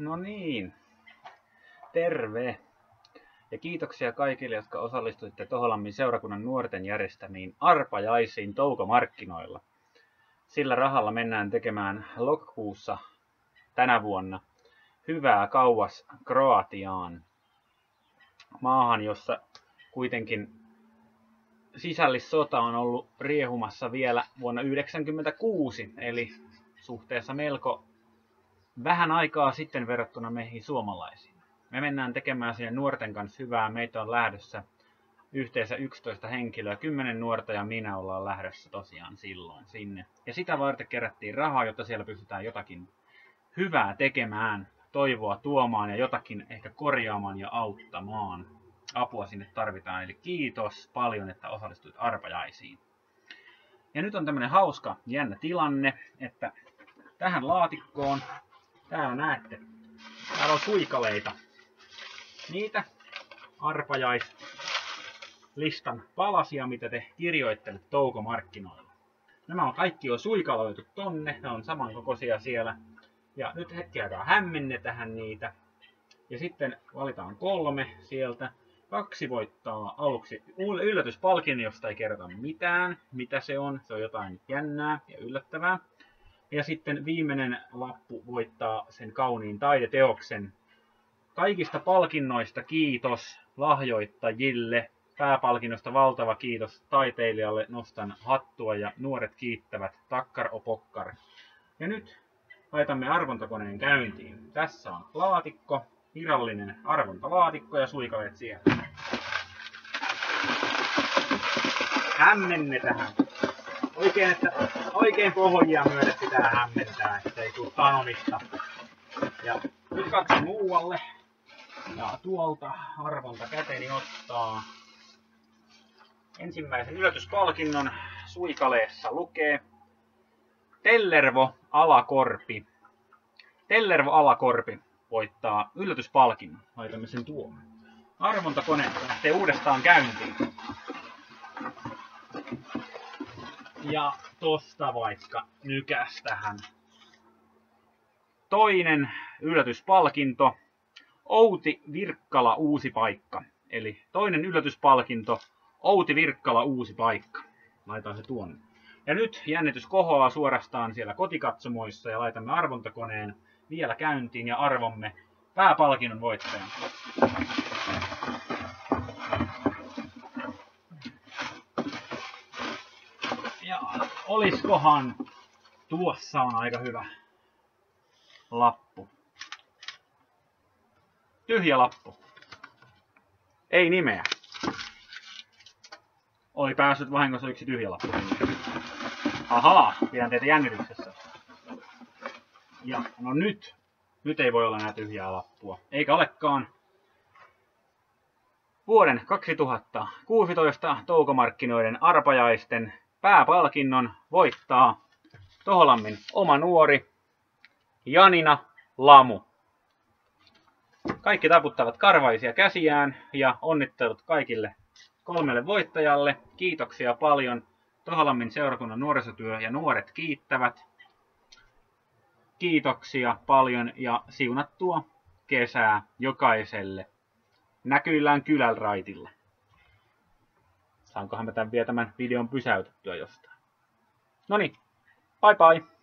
No niin, terve! Ja kiitoksia kaikille, jotka osallistuitte Toholammin seurakunnan nuorten järjestämiin arpajaisiin toukomarkkinoilla. Sillä rahalla mennään tekemään lokakuussa tänä vuonna hyvää kauas Kroatiaan. Maahan, jossa kuitenkin sisällissota on ollut riehumassa vielä vuonna 1996, eli suhteessa melko vähän aikaa sitten verrattuna meihin suomalaisiin. Me mennään tekemään sinne nuorten kanssa hyvää. Meitä on lähdössä yhteensä 11 henkilöä, 10 nuorta ja minä ollaan lähdössä tosiaan silloin sinne. Ja sitä varten kerättiin rahaa, jotta siellä pystytään jotakin hyvää tekemään, toivoa tuomaan ja jotakin ehkä korjaamaan ja auttamaan. Apua sinne tarvitaan, eli kiitos paljon, että osallistuit arpajaisiin. Ja nyt on tämmönen hauska, jännä tilanne, että tähän laatikkoon, täällä näette, täällä on suikaleita. Niitä arpajaislistan palasia, mitä te kirjoittelette toukomarkkinoilla. Nämä on kaikki jo suikaloitu tonne, ne on samankokoisia siellä. Ja nyt hetki aikaa hämmennetään niitä. Ja sitten valitaan 3 sieltä. 2 voittaa aluksi yllätyspalkinnon, josta ei kerrota mitään, mitä se on. Se on jotain jännää ja yllättävää. Ja sitten viimeinen lappu voittaa sen kauniin taideteoksen. Kaikista palkinnoista kiitos lahjoittajille. Pääpalkinnosta valtava kiitos taiteilijalle. Nostan hattua ja nuoret kiittävät. Takkar o pokkar. Ja nyt laitamme arvontakoneen käyntiin. Tässä on laatikko, virallinen arvontalaatikko ja suikaleet siellä. Hämmennetään. Oikein pohjia myöden pitää hämmentää, ettei tule tanomista. Ja nyt katson muualle. Ja tuolta arvonta käteni ottaa ensimmäisen yllätyspalkinnon. Suikaleessa lukee Tellervo alakorpi. Tellervo alakorpi voittaa yllätyspalkinnon. Laitamme sen tuohon. Arvontakone lähtee uudestaan käyntiin. Ja tosta vaikka nykästähän. Toinen yllätyspalkinto. Outi Virkkala uusi paikka. Eli toinen yllätyspalkinto. Outi Virkkala uusi paikka. Laitan se tuonne. Ja nyt jännitys kohoaa suorastaan siellä kotikatsomoissa ja laitamme arvontakoneen vielä käyntiin ja arvomme pääpalkinnon voittajan. Ja oliskohan tuossa on aika hyvä lappu. Tyhjä lappu. Ei nimeä. Oli päässyt vahingossa yksi tyhjä lappu. Ahaa, pidän teitä jännityksessä. Ja no nyt ei voi olla enää tyhjää lappua. Eikä olekaan. Vuoden 2016 toukomarkkinoiden arpajaisten pääpalkinnon voittaa Toholammin oma nuori Janina Lamu. Kaikki taputtavat karvaisia käsiään ja onnittelut kaikille 3 voittajalle. Kiitoksia paljon. Toholammin seurakunnan nuorisotyö ja nuoret kiittävät. Kiitoksia paljon ja siunattua kesää jokaiselle. Näkyillään kylänraitilla. Saankohan mä tämän videon pysäytettyä jostain? Noniin, bye bye!